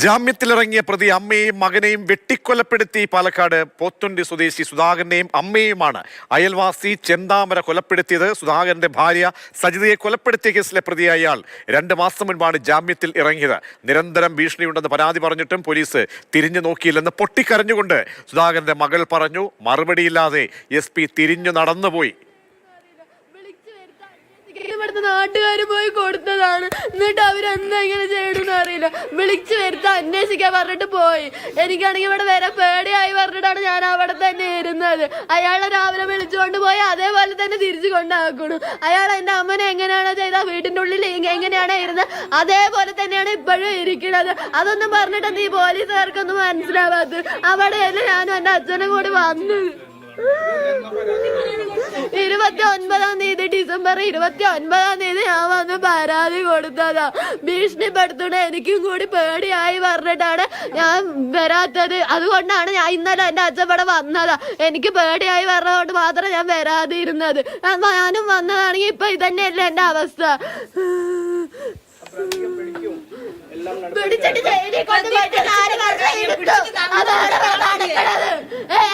ജാമ്യത്തിലിറങ്ങിയ പ്രതി അമ്മയെയും മകനെയും വെട്ടിക്കൊലപ്പെടുത്തി പാലക്കാട് പോത്തുണ്ടി സ്വദേശി സുധാകരനെയും അമ്മയുമാണ് അയൽവാസി ചെന്താമര കൊലപ്പെടുത്തിയത്. സുധാകരന്റെ ഭാര്യ സജിതയെ കൊലപ്പെടുത്തിയ കേസിലെ പ്രതിയായ ഇയാൾ 2 മാസം മുൻപാണ് ജാമ്യത്തിൽ ഇറങ്ങിയത്. നിരന്തരം ഭീഷണിയുണ്ടെന്ന് പരാതി പറഞ്ഞിട്ടും പോലീസ് തിരിഞ്ഞു നോക്കിയില്ലെന്ന് പൊട്ടിക്കരഞ്ഞുകൊണ്ട് സുധാകരന്റെ മകൾ പറഞ്ഞു. മറുപടിയില്ലാതെ SP തിരിഞ്ഞു നടന്നുപോയി. ഇവിടുത്തെ നാട്ടുകാർ പോയി കൊടുത്തതാണ്. എന്നിട്ട് അവരെന്താ ഇങ്ങനെ ചെയ്യണമെന്ന് അറിയില്ല. വിളിച്ചു വരുത്ത അന്വേഷിക്കാൻ പറഞ്ഞിട്ട് പോയി. എനിക്കാണെങ്കിൽ ഇവിടെ വരെ പേടിയായി പറഞ്ഞിട്ടാണ് ഞാൻ അവിടെ തന്നെ ഇരുന്നത്. അയാളെ രാവിലെ വിളിച്ചുകൊണ്ട് പോയി അതേപോലെ തന്നെ തിരിച്ചു കൊണ്ടാക്കണം. അയാൾ എൻ്റെ അമ്മനെ എങ്ങനെയാണോ ചെയ്ത വീട്ടിൻ്റെ ഉള്ളിൽ എങ്ങനെയാണോ ഇരുന്നത് അതേപോലെ തന്നെയാണ് ഇപ്പോഴും ഇരിക്കുന്നത്. അതൊന്നും പറഞ്ഞിട്ട് നീ പോലീസുകാർക്കൊന്നും മനസ്സിലാവാത്തത്. അവിടെയല്ല ഞാനും എൻ്റെ അച്ഛനും കൂടി വന്നത്. 29-ാം തീയതി ഡിസംബർ 29-ാം തീയതി ഞാൻ വന്ന് പരാതി കൊടുത്തതാ. ഭീഷണിപ്പെടുത്തണ എനിക്കും കൂടി പേടിയായി പറഞ്ഞിട്ടാണ് ഞാൻ വരാത്തത്. അതുകൊണ്ടാണ് ഞാൻ ഇന്നലെ എൻ്റെ അച്ഛൻ ഇവിടെ വന്നതാ. എനിക്ക് പേടിയായി പറഞ്ഞതുകൊണ്ട് മാത്രം ഞാൻ വരാതിരുന്നത്. ഞാനും വന്നതാണെങ്കിൽ ഇപ്പൊ ഇതന്നെയല്ലേ എൻ്റെ അവസ്ഥ. പിടിച്ചിട്ട് ജയിലിൽ കൊണ്ടുപോയിട്ട് 4 വർഷം ഇട്ടു. അതാണ് നടക്കണത്.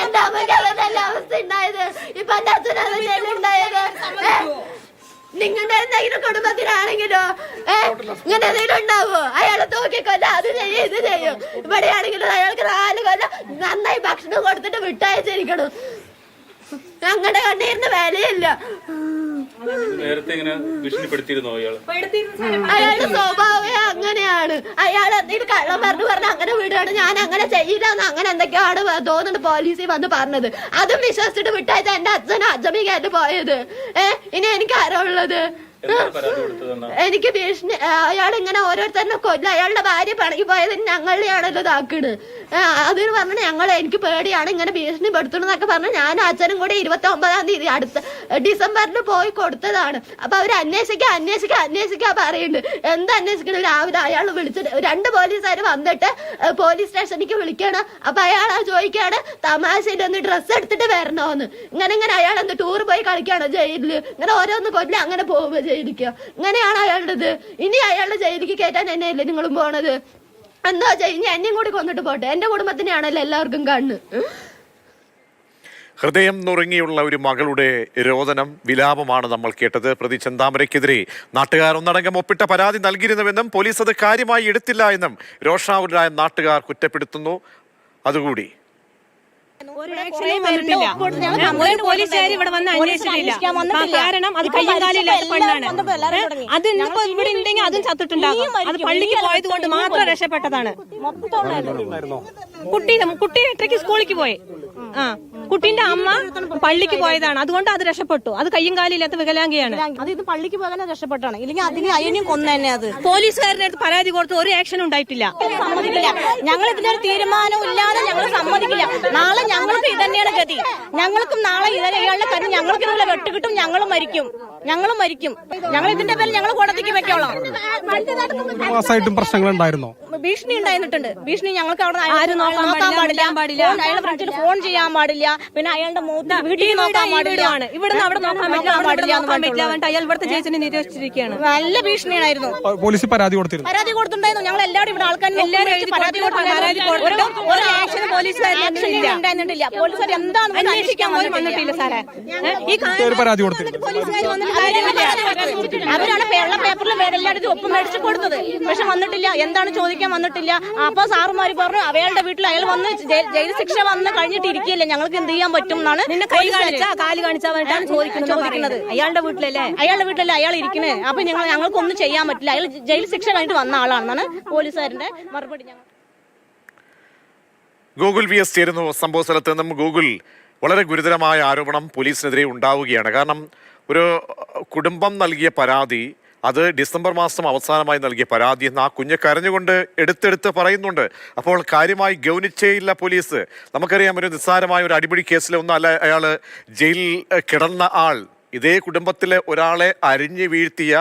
എന്റെ അമ്മയ്ക്ക് അതല്ല അവസ്ഥ ഉണ്ടായത്. ഇപ്പൊ എന്റെ അച്ഛനതല്ലേ ഉണ്ടായത്. നിങ്ങളുടെ എന്തെങ്കിലും കുടുംബത്തിലാണെങ്കിലോ ഇങ്ങനെ എന്തെങ്കിലും ഉണ്ടാവോ? അയാളെ തൂക്കിക്കൊല്ല, അത് ചെയ്യും ഇത് ചെയ്യും. ഇവിടെയാണെങ്കിലും അയാൾക്ക് 4 കൊല്ലം നന്നായി ഭക്ഷണം കൊടുത്തിട്ട് വിട്ടയച്ചിരിക്കണം. ഞങ്ങളുടെ കണ്ണീരിന് വിലയില്ല. അയാളുടെ സ്വഭാവം അങ്ങനെയാണ്. അയാൾ എന്തെങ്കിലും കള്ളം പറഞ്ഞ് അങ്ങനെ വിടുകയാണ്. ഞാൻ അങ്ങനെ ചെയ്യില്ലെന്ന് അങ്ങനെ എന്തൊക്കെയാണ് തോന്നുന്നുണ്ട് പോലീസിൽ വന്ന് പറഞ്ഞത്. അതും വിശ്വസിച്ചിട്ട് വിട്ടയച്ച എന്റെ അച്ഛനും അച്ഛമ്മയും കയറ്റി പോയത്. ഇനി എനിക്ക് ആരാ ഉള്ളത്? എനിക്ക് ഭീഷണി. അയാൾ ഇങ്ങനെ ഓരോരുത്തരെ കൊല്ലും. അയാളുടെ ഭാര്യ പണിക്ക് പോയതിന് ഞങ്ങളുടെയാണല്ലോ ഇതാക്കണ്. അതിന് പറഞ്ഞ എനിക്ക് പേടിയാണ് ഇങ്ങനെ ഭീഷണിപ്പെടുത്തണമെന്നൊക്കെ പറഞ്ഞ് ഞാനും അച്ഛനും കൂടി 29-ാം തീയതി അടുത്ത ഡിസംബറിൽ പോയി കൊടുത്തതാണ്. അപ്പൊ അവര് അന്വേഷിക്കാൻ പറയുന്നുണ്ട്. എന്താ അന്വേഷിക്കണം? രാവിലെ അയാൾ വിളിച്ചിട്ട് 2 പോലീസുകാർ വന്നിട്ട് പോലീസ് സ്റ്റേഷനിലേക്ക് വിളിക്കണം. അപ്പൊ അയാൾ ചോദിക്കാണ് തമാശയിൽ ഒന്ന് ഡ്രസ്സ് എടുത്തിട്ട് വരണോന്ന്. ഇങ്ങനെ അയാൾ എന്ത് ടൂർ പോയി കളിക്കാണോ ജയിലില്? ഇങ്ങനെ ഓരോന്ന് കൊല്ലം അങ്ങനെ പോകുമ്പോ ജയിലിക്കോ? ഇങ്ങനെയാണ് അയാളുടേത്. ഇനി അയാളുടെ ജയിലിലേക്ക് കയറ്റാൻ തന്നെയല്ലേ നിങ്ങളും പോണത്? എന്താ ഇനി എന്നെയും കൂടി കൊന്നിട്ട് പോട്ടെ. എന്റെ കുടുംബത്തിനെയാണല്ലോ എല്ലാവർക്കും കണ്ണ്. ഹൃദയം നുറുങ്ങിയുള്ള ഒരു മകളുടെ രോദനം, വിലാപമാണ് നമ്മൾ കേട്ടത്. പ്രതി ചെന്താമരയ്ക്കെതിരെ നാട്ടുകാർ ഒന്നടങ്കം ഒപ്പിട്ട പരാതി നൽകിയിരുന്നുവെന്നും പോലീസ് അത് കാര്യമായി എടുത്തില്ല എന്നും രോഷാകുലരായ നാട്ടുകാർ കുറ്റപ്പെടുത്തുന്നു. അതുകൂടി പോലീസുകാർ ഇവിടെ വന്ന് അന്വേഷിച്ചിട്ടില്ല. കാരണം അത് കയ്യങ്കാലില്ലാത്ത പെണ്ണാണ്. അത് ഇന്നിപ്പോ ഇവിടെ ഉണ്ടെങ്കിൽ അതും ചത്തിട്ടുണ്ടാകും. അത് പള്ളിക്ക് പോയത് കൊണ്ട് മാത്രം രക്ഷപ്പെട്ടതാണ്. കുട്ടി 8:00 സ്കൂളിലേക്ക് പോയി. കുട്ടീന്റെ അമ്മ പള്ളിക്ക് പോയതാണ്. അതുകൊണ്ട് അത് രക്ഷപ്പെട്ടു. അത് കയ്യും കാലില്ലാത്ത വികലാംഗിയാണ്. അത് ഇത് പള്ളിക്ക് പോകാൻ രക്ഷപ്പെട്ടാണ്. ഇല്ലെങ്കിൽ അതിന് അയ്യനെയും കൊന്നു തന്നെ. അത് പോലീസുകാരുടെ അടുത്ത് പരാതി കൊടുത്ത് ഒരു ആക്ഷൻ ഉണ്ടായിട്ടില്ല. സമ്മതിക്കില്ല. ഞങ്ങൾ ഇതിനൊരു തീരുമാനം ഇല്ലാതെ ഞങ്ങൾ സമ്മതിക്കില്ല. നാളെ ഞങ്ങൾക്ക് ഇതന്നെയാണ് ഗതി. ഞങ്ങൾക്കും നാളെ ഇയാളുടെ കാര്യം ഞങ്ങൾക്ക് ഇതുപോലെ വെട്ടുകിട്ടും. ഞങ്ങളും മരിക്കും. ഞങ്ങൾ ഇതിന്റെ പേരിൽ ഞങ്ങൾ കോടതിക്ക് വെക്കോളാം. പ്രശ്നങ്ങൾ ഉണ്ടായിരുന്നോ? ഭീഷണി ഉണ്ടായിട്ടുണ്ട്. ഭീഷണി ഞങ്ങൾക്ക് അവിടെ നോക്കാൻ പാടില്ല. അയാളുടെ ഫ്രണ്ടിൽ ഫോൺ ചെയ്യാൻ പാടില്ല. പിന്നെ അയാളുടെ വീട്ടിൽ നോക്കാൻ പാടില്ല. ഇവിടുന്ന് അവിടെ നോക്കാൻ പറ്റില്ല. അയാൾ ഇവിടുത്തെ ചേച്ചിനെ നിരോധിച്ചിരിക്കുകയാണ്. നല്ല ഭീഷണിയായിരുന്നു. പോലീസിൽ പരാതി കൊടുത്തിട്ടുണ്ടായിരുന്നു. ഞങ്ങൾ എല്ലാവരും ഇവിടെ ആൾക്കാർ പരാതി ഒരു ആക്ഷൻ പോലീസുകാർ ഉണ്ടായിരുന്നിട്ടില്ല. പോലീസുകാർ എന്താണെന്ന് അന്വേഷിക്കാൻ പോലും വന്നിട്ടില്ല സാറേ. പരാതി കൊടുത്തില്ല. അവരാണ് പേപ്പറിൽ എല്ലായിടത്തും ഒപ്പ് മേടിച്ച് കൊടുത്തത്. പക്ഷെ വന്നിട്ടില്ല. എന്താണ് ചോദിക്കാൻ വന്നിട്ടില്ല. അപ്പൊ സാറുമാര് പറഞ്ഞു അയാളുടെ വീട്ടിൽ അയാൾ വന്ന് ജയിൽ ശിക്ഷ വന്ന് കഴിഞ്ഞിട്ട് ഇരിക്കുകയല്ലേ, ഞങ്ങൾക്ക് എന്ത് ചെയ്യാൻ പറ്റും എന്നാണ്. കാല് കാണിച്ചാണ് ചോദിക്കുന്നത്. അയാളുടെ വീട്ടിലല്ലേ അയാൾ ഇരിക്കുന്നത്. അപ്പൊ ഞങ്ങൾക്കൊന്നും ചെയ്യാൻ പറ്റില്ല. അയാൾ ജയിൽ ശിക്ഷ കഴിഞ്ഞിട്ട് വന്ന ആളാണെന്നാണ് പോലീസുകാരന്റെ മറുപടി. ഗൂഗിൾ VS ചേരുന്നു സംഭവ സ്ഥലത്ത് നിന്നും. ഗൂഗിൾ, വളരെ ഗുരുതരമായ ആരോപണം പോലീസിനെതിരെ ഉണ്ടാവുകയാണ്. കാരണം ഒരു കുടുംബം നൽകിയ പരാതി, അത് ഡിസംബർ മാസം അവസാനമായി നൽകിയ പരാതി എന്ന് ആ കുഞ്ഞ് കരഞ്ഞുകൊണ്ട് എടുത്തെടുത്ത് പറയുന്നുണ്ട്. അപ്പോൾ കാര്യമായി ഗൗനിച്ചേയില്ല പോലീസ്. നമുക്കറിയാം, ഒരു നിസ്സാരമായ ഒരു അടിപിടി കേസിലൊന്നും അല്ല അയാൾ ജയിലിൽ കിടന്ന ആൾ. ഇതേ കുടുംബത്തിലെ ഒരാളെ അരിഞ്ഞു വീഴ്ത്തിയ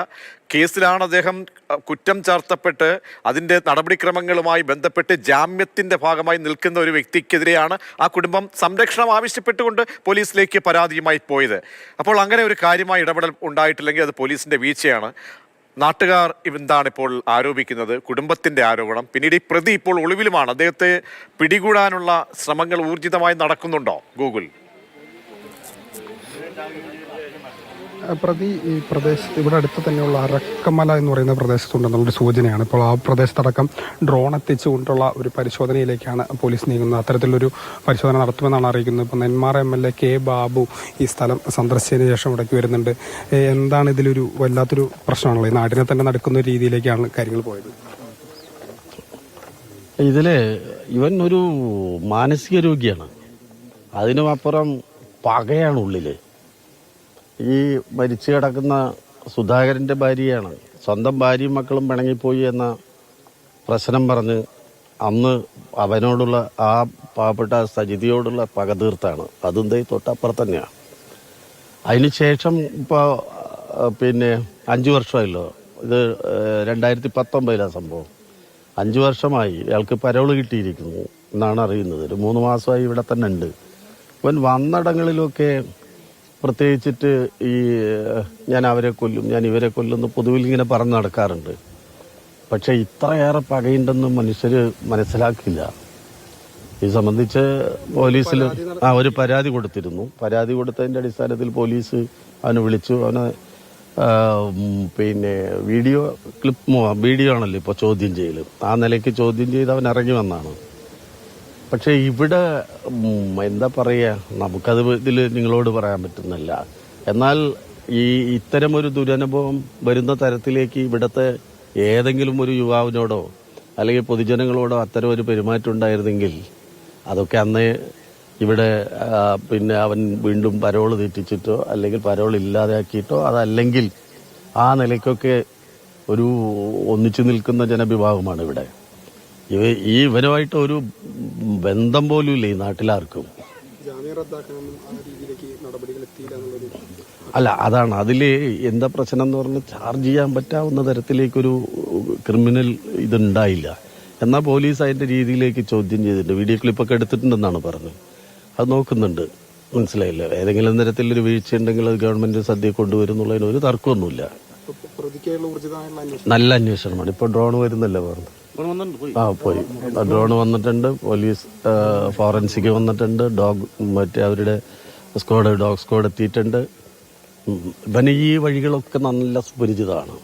കേസിലാണ് അദ്ദേഹം കുറ്റം ചാർത്തപ്പെട്ട് അതിൻ്റെ നടപടിക്രമങ്ങളുമായി ബന്ധപ്പെട്ട് ജാമ്യത്തിൻ്റെ ഭാഗമായി നിൽക്കുന്ന ഒരു വ്യക്തിക്കെതിരെയാണ് ആ കുടുംബം സംരക്ഷണം ആവശ്യപ്പെട്ടുകൊണ്ട് പോലീസിലേക്ക് പരാതിയുമായി പോയത്. അപ്പോൾ അങ്ങനെ ഒരു കാര്യമായി ഇടപെടൽ ഉണ്ടായിട്ടില്ലെങ്കിൽ അത് പോലീസിൻ്റെ വീഴ്ചയാണ്. നാട്ടുകാർ എന്താണ് ഇപ്പോൾ ആരോപിക്കുന്നത്? കുടുംബത്തിന്റെ ആരോപണം. പിന്നീട് ഈ പ്രതി ഇപ്പോൾ ഒളിവിലുമാണ്. അദ്ദേഹത്തെ പിടികൂടാനുള്ള ശ്രമങ്ങൾ ഊർജിതമായി നടക്കുന്നുണ്ടോ ഗൂഗിൾ? പ്രതി ഈ പ്രദേശത്ത് ഇവിടെ അടുത്ത് തന്നെയുള്ള അരക്കമല എന്ന് പറയുന്ന പ്രദേശത്തുണ്ടെന്നുള്ളൊരു സൂചനയാണ്. ഇപ്പോൾ ആ പ്രദേശത്തടക്കം ഡ്രോൺ എത്തിച്ചുകൊണ്ടുള്ള ഒരു പരിശോധനയിലേക്കാണ് പോലീസ് നീങ്ങുന്നത്. അത്തരത്തിലൊരു പരിശോധന നടത്തുമെന്നാണ് അറിയിക്കുന്നത്. ഇപ്പോൾ നെന്മാറ MLA കെ ബാബു ഈ സ്ഥലം സന്ദർശിച്ചതിന് ശേഷം ഇടയ്ക്ക് വരുന്നുണ്ട്. എന്താണ് ഇതിലൊരു വല്ലാത്തൊരു പ്രശ്നമാണല്ലോ, ഈ നാടിനെ തന്നെ നടക്കുന്ന ഒരു രീതിയിലേക്കാണ് കാര്യങ്ങൾ പോയത്. ഇവൻ ഒരു മാനസിക രോഗിയാണ്. അതിനുമപ്പുറം പകയാണ് ഉള്ളില്. ഈ മരിച്ചു കിടക്കുന്ന സുധാകരന്റെ ഭാര്യയാണ്. സ്വന്തം ഭാര്യയും മക്കളും പിണങ്ങിപ്പോയി എന്ന പ്രശ്നം പറഞ്ഞ് അന്ന് അവനോടുള്ള ആ പാവപ്പെട്ട സജിതിയോടുള്ള പക തീർത്താണ്. അതും തൊട്ടപ്പുറത്ത് തന്നെയാണ്. അതിനുശേഷം ഇപ്പോൾ 5 വർഷമായല്ലോ. ഇത് 2019 സംഭവം. 5 വർഷമായി ഇയാൾക്ക് പരോള് കിട്ടിയിരിക്കുന്നു എന്നാണ് അറിയുന്നത്. ഒരു 3 മാസമായി ഇവിടെ തന്നെ ഉണ്ട്. ഇവൻ വന്നിടങ്ങളിലൊക്കെ പ്രത്യേകിച്ചിട്ട് ഞാൻ അവരെ കൊല്ലും, ഞാൻ ഇവരെ കൊല്ലുമെന്ന് പൊതുവിൽ ഇങ്ങനെ പറഞ്ഞ് നടക്കാറുണ്ട്. പക്ഷെ ഇത്രയേറെ പകയുണ്ടെന്ന് മനുഷ്യർ മനസ്സിലാക്കില്ല. ഇത് സംബന്ധിച്ച് പോലീസിൽ ഒരു പരാതി കൊടുത്തിരുന്നു. പരാതി കൊടുത്തതിന്റെ അടിസ്ഥാനത്തിൽ പോലീസ് അവനെ വിളിച്ചു. അവനെ വീഡിയോ ആണല്ലോ ഇപ്പോൾ ചോദ്യം ചെയ്യൽ. ആ നിലയ്ക്ക് ചോദ്യം ചെയ്ത് അവൻ ഇറങ്ങി വന്നാണ്. പക്ഷെ ഇവിടെ എന്താ പറയുക, നമുക്കത് ഇതിൽ നിങ്ങളോട് പറയാൻ പറ്റുന്നില്ല. എന്നാൽ ഇത്തരം ഒരു ദുരനുഭവം വരുന്ന തരത്തിലേക്ക് ഇവിടുത്തെ ഏതെങ്കിലും ഒരു യുവാവിനോടോ അല്ലെങ്കിൽ പൊതുജനങ്ങളോടോ അത്തരം ഒരു പെരുമാറ്റം ഉണ്ടായിരുന്നെങ്കിൽ അതൊക്കെ അന്നേ ഇവിടെ അവൻ വീണ്ടും പരോള് തെറ്റിച്ചിട്ടോ അല്ലെങ്കിൽ പരോൾ ഇല്ലാതെയാക്കിയിട്ടോ അതല്ലെങ്കിൽ ആ നിലയ്ക്കൊക്കെ ഒരു ഒന്നിച്ചു നിൽക്കുന്ന ജനവിഭാഗമാണ് ഇവിടെ. ഇവനുമായിട്ട് ഒരു ബന്ധം പോലും ഇല്ല ഈ നാട്ടിലാർക്കും. അല്ല, അതാണ് അതിൽ എന്താ പ്രശ്നം എന്ന് പറഞ്ഞാൽ ചാർജ് ചെയ്യാൻ പറ്റാവുന്ന തരത്തിലേക്കൊരു ക്രിമിനൽ ഇതുണ്ടായില്ല. എന്നാൽ പോലീസ് അതിന്റെ രീതിയിലേക്ക് ചോദ്യം ചെയ്തിട്ടുണ്ട്. വീഡിയോ ക്ലിപ്പൊക്കെ എടുത്തിട്ടുണ്ടെന്നാണ് പറഞ്ഞത്. അത് നോക്കുന്നുണ്ട്. മനസ്സിലായില്ല, ഏതെങ്കിലും തരത്തിലൊരു വീഴ്ച ഉണ്ടെങ്കിൽ അത് ഗവൺമെന്റ് സദ്യ കൊണ്ടുവരുന്നുള്ളതിന് ഒരു തർക്കമൊന്നുമില്ല. നല്ല അന്വേഷണമാണ്. ഇപ്പൊ ഡ്രോൺ വരുന്നല്ലേ പറഞ്ഞു. പോയി ഡ്രോൺ വന്നിട്ടുണ്ട്. പോലീസ് ഫോറൻസിക് വന്നിട്ടുണ്ട്. അവരുടെ ഡോഗ് സ്ക്വാഡ് എത്തിയിട്ടുണ്ട്. ഇവന് ഈ വഴികളൊക്കെ നല്ല സുപരിചിതമാണ്.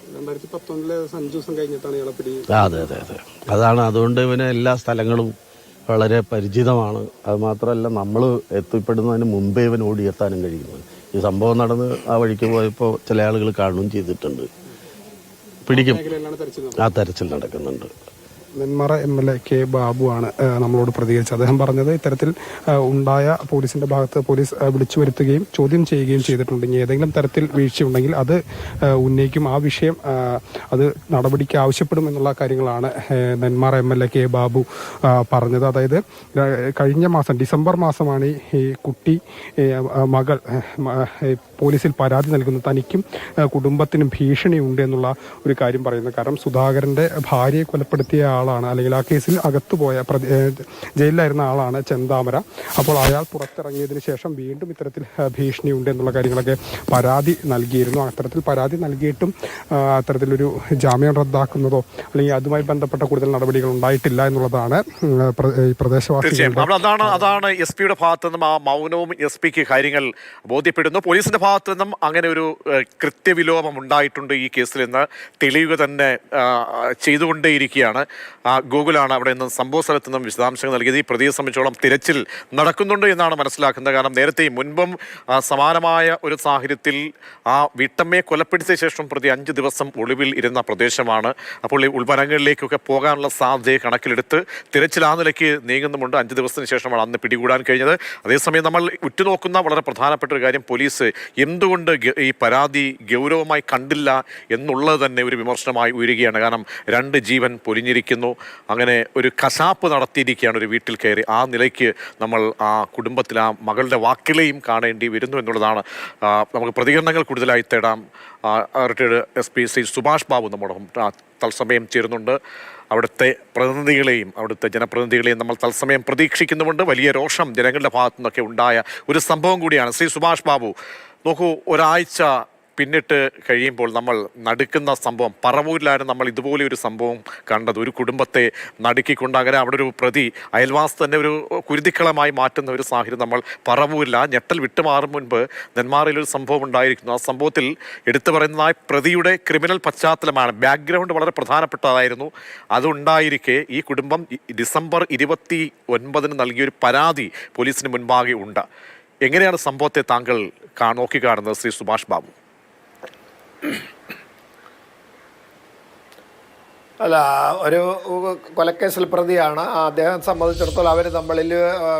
അതെ. അതാണ്. അതുകൊണ്ട് ഇവന് എല്ലാ സ്ഥലങ്ങളും വളരെ പരിചിതമാണ്. അത് മാത്രമല്ല, നമ്മൾ എത്തിപ്പെടുന്നതിന് മുമ്പേ ഇവൻ ഓടിയെത്താനും കഴിയുന്നത്. ഈ സംഭവം നടന്ന് ആ വഴിക്ക് പോയപ്പോൾ ചില ആളുകൾ കാണുകയും ചെയ്തിട്ടുണ്ട്. പിടിക്കും. ആ തെരച്ചിൽ നടക്കുന്നുണ്ട്. നെന്മാറ MLA കെ ബാബു ആണ് നമ്മളോട് പ്രതികരിച്ചത്. അദ്ദേഹം പറഞ്ഞത് ഇത്തരത്തിൽ ഉണ്ടായ പോലീസിന്റെ ഭാഗത്ത് പോലീസ് വിളിച്ചു വരുത്തുകയും ചോദ്യം ചെയ്യുകയും ചെയ്തിട്ടുണ്ടെങ്കിൽ ഏതെങ്കിലും തരത്തിൽ വീഴ്ചയുണ്ടെങ്കിൽ അത് ഉന്നയിക്കും. ആ വിഷയം അത് നടപടിക്ക് ആവശ്യപ്പെടും എന്നുള്ള കാര്യങ്ങളാണ് നെന്മാറ MLA കെ ബാബു പറഞ്ഞത്. അതായത് കഴിഞ്ഞ മാസം ഡിസംബർ മാസമാണ് ഈ കുട്ടി മകൾ പോലീസിൽ പരാതി നൽകുന്നത്. തനിക്കും കുടുംബത്തിനും ഭീഷണിയുണ്ട് എന്നുള്ള ഒരു കാര്യം പറയുന്നത്. കാരണം സുധാകരന്റെ ഭാര്യയെ കൊലപ്പെടുത്തിയ ആളാണ്, അല്ലെങ്കിൽ ആ കേസിൽ അകത്തുപോയ ജയിലിലായിരുന്ന ആളാണ് ചെന്താമര. അപ്പോൾ അയാൾ പുറത്തിറങ്ങിയതിന് ശേഷം വീണ്ടും ഇത്തരത്തിൽ ഭീഷണിയുണ്ട് എന്നുള്ള കാര്യങ്ങളൊക്കെ പരാതി നൽകിയിരുന്നു. അത്തരത്തിൽ പരാതി നൽകിയിട്ടും അത്തരത്തിലൊരു ജാമ്യം റദ്ദാക്കുന്നതോ അല്ലെങ്കിൽ അതുമായി ബന്ധപ്പെട്ട കൂടുതൽ നടപടികൾ ഉണ്ടായിട്ടില്ല എന്നുള്ളതാണ് പ്രദേശവാസികളുടെ. അതാണ് SP യുടെ ഭാഗത്തു നിന്നും ആ മൗനവും SP ക്ക് കാര്യങ്ങൾ ബോധ്യപ്പെടുന്നു. പോലീസിന്റെ ഭാഗത്തു നിന്നും അങ്ങനെ ഒരു കൃത്യവിലോപം ഉണ്ടായിട്ടുണ്ട് ഈ കേസിൽ നിന്ന് തെളിയുക തന്നെ ചെയ്തുകൊണ്ടേയിരിക്കുകയാണ്. ഗൂഗിളാണ് അവിടെ നിന്ന് സംഭവ സ്ഥലത്ത് നിന്നും വിശദാംശങ്ങൾ നൽകിയത്. ഈ പ്രതിയെ സംബന്ധിച്ചോളം തിരച്ചിൽ നടക്കുന്നുണ്ട് എന്നാണ് മനസ്സിലാക്കുന്നത്. കാരണം നേരത്തെ മുൻപും സമാനമായ ഒരു സാഹചര്യത്തിൽ ആ വീട്ടമ്മയെ കൊലപ്പെടുത്തിയ ശേഷം പ്രതി 5 ദിവസം ഒളിവിൽ ഇരുന്ന പ്രദേശമാണ്. അപ്പോൾ ഈ ഉൾവനങ്ങളിലേക്കൊക്കെ പോകാനുള്ള സാധ്യതയെ കണക്കിലെടുത്ത് തിരച്ചിൽ ആ നിലയ്ക്ക് നീങ്ങുന്നുമുണ്ട്. 5 ദിവസത്തിന് ശേഷമാണ് അന്ന് പിടികൂടാൻ കഴിഞ്ഞത്. അതേസമയം നമ്മൾ ഉറ്റുനോക്കുന്ന വളരെ പ്രധാനപ്പെട്ട ഒരു കാര്യം, പോലീസ് എന്തുകൊണ്ട് ഈ പരാതി ഗൗരവമായി കണ്ടില്ല എന്നുള്ളത് തന്നെ ഒരു വിമർശനമായി ഉയരുകയാണ്. കാരണം 2 ജീവൻ പൊലിഞ്ഞിരിക്കുന്നു. അങ്ങനെ ഒരു കശാപ്പ് നടത്തിയിരിക്കുകയാണ് ഒരു വീട്ടിൽ കയറി. ആ നിലയ്ക്ക് നമ്മൾ ആ കുടുംബത്തിൽ ആ മകളുടെ വാക്കിലെയും കാണേണ്ടി വരുന്നു എന്നുള്ളതാണ്. നമുക്ക് പ്രതികരണങ്ങൾ കൂടുതലായി തേടാം. റിട്ടയർഡ് SP ശ്രീ സുഭാഷ് ബാബു നമ്മോടൊപ്പം തത്സമയം ചേരുന്നുണ്ട്. അവിടുത്തെ പ്രതിനിധികളെയും അവിടുത്തെ ജനപ്രതിനിധികളെയും നമ്മൾ തത്സമയം പ്രതീക്ഷിക്കുന്നുമുണ്ട്. വലിയ രോഷം ജനങ്ങളുടെ ഭാഗത്തു നിന്നൊക്കെ ഉണ്ടായ ഒരു സംഭവം കൂടിയാണ്. ശ്രീ സുഭാഷ് ബാബു, നോക്കൂ, ഒരാഴ്ച പിന്നിട്ട് കഴിയുമ്പോൾ നമ്മൾ നടുക്കുന്ന സംഭവം, പറവൂരിലാണ് നമ്മൾ ഇതുപോലെ ഒരു സംഭവം കണ്ടത്. ഒരു കുടുംബത്തെ നടുക്കിക്കൊണ്ട് അങ്ങനെ അവിടെ ഒരു പ്രതി അയൽവാസി തന്നെ ഒരു കുരുതിക്കളമായി മാറ്റുന്ന ഒരു സാഹചര്യം നമ്മൾ പറവൂരിൽ, ആ ഞെട്ടൽ വിട്ടുമാറും മുൻപ് നെന്മാറയിലൊരു സംഭവം ഉണ്ടായിരിക്കുന്നു. ആ സംഭവത്തിൽ എടുത്തു പറയുന്ന പ്രതിയുടെ ക്രിമിനൽ പശ്ചാത്തലമാണ്, ബാക്ക്ഗ്രൗണ്ട് വളരെ പ്രധാനപ്പെട്ടതായിരുന്നു. അതുണ്ടായിരിക്കെ ഈ കുടുംബം ഡിസംബർ 29 നൽകിയൊരു പരാതി പോലീസിന് മുൻപാകെ ഉണ്ട്. എങ്ങനെയാണ് സംഭവത്തെ താങ്കൾ നോക്കിക്കാണുന്നത് ശ്രീ സുഭാഷ് ബാബു? അല്ല, ഒരു കൊലക്കേസിൽ പ്രതിയാണ് അദ്ദേഹം സംബന്ധിച്ചിടത്തോളം. അവർ തമ്മിൽ